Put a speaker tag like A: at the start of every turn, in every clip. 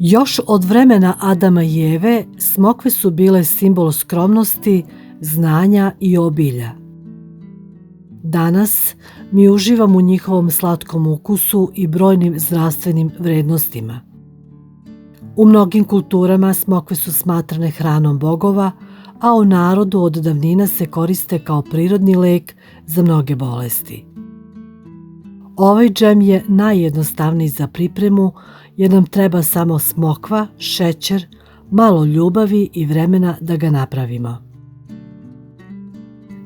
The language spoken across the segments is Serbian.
A: Još od vremena Adama i Eve smokve su bile simbol skromnosti, znanja i obilja. Danas mi uživamo u njihovom slatkom ukusu i brojnim zdravstvenim vrednostima. U mnogim kulturama smokve su smatrane hranom bogova, a u narodu od davnina se koriste kao prirodni lek za mnoge bolesti. Ovaj džem je najjednostavniji za pripremu jer nam treba samo smokva, šećer, malo ljubavi i vremena da ga napravimo.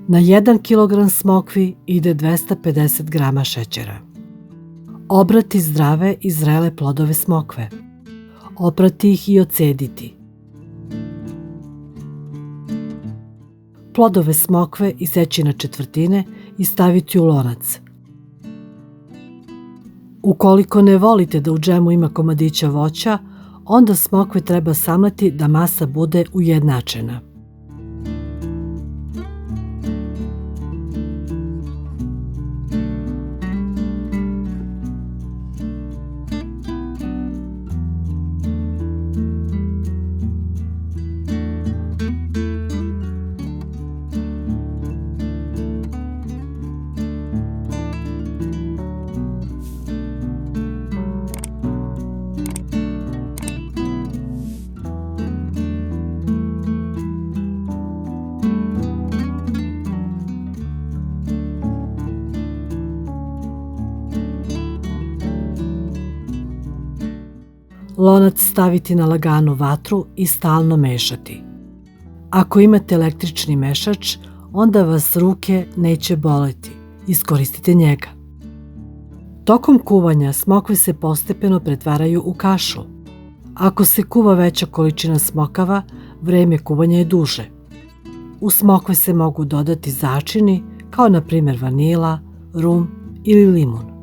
A: Na 1 kg smokvi ide 250 g šećera. Obrati zdrave i zrele plodove smokve. Oprati ih i ocediti. Plodove smokve iseći na četvrtine i staviti u lonac. Ukoliko ne volite da u džemu ima komadića voća, onda smokve treba samlati da masa bude ujednačena. Lonac staviti na laganu vatru i stalno mešati. Ako imate električni mešač, onda vas ruke neće boleti. Iskoristite njega. Tokom kuvanja smokve se postepeno pretvaraju u kašu. Ako se kuva veća količina smokava, vreme kuvanja je duže. U smokve se mogu dodati začini, kao na primjer vanila, rum ili limun.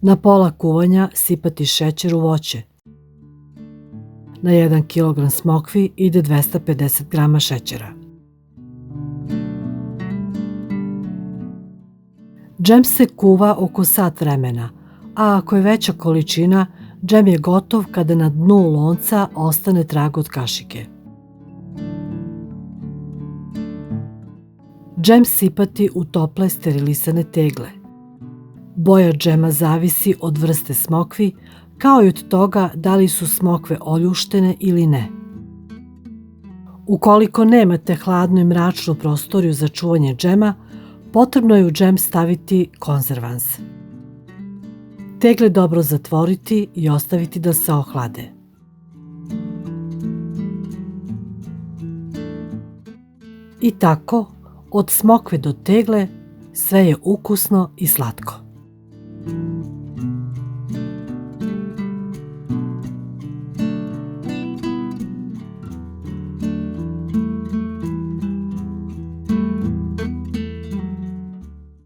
A: Na pola kuvanja sipati šećer u voće. Na 1 kg smokvi ide 250 g šećera. Džem se kuva oko sat vremena, a ako je veća količina, džem je gotov kada na dnu lonca ostane trag od kašike. Džem sipati u tople sterilisane tegle. Boja džema zavisi od vrste smokvi, kao i od toga da li su smokve oljuštene ili ne. Ukoliko nemate hladnu i mračnu prostoriju za čuvanje džema, potrebno je u džem staviti konzervans. Tegle dobro zatvoriti i ostaviti da se ohlade. I tako, od smokve do tegle, sve je ukusno i slatko.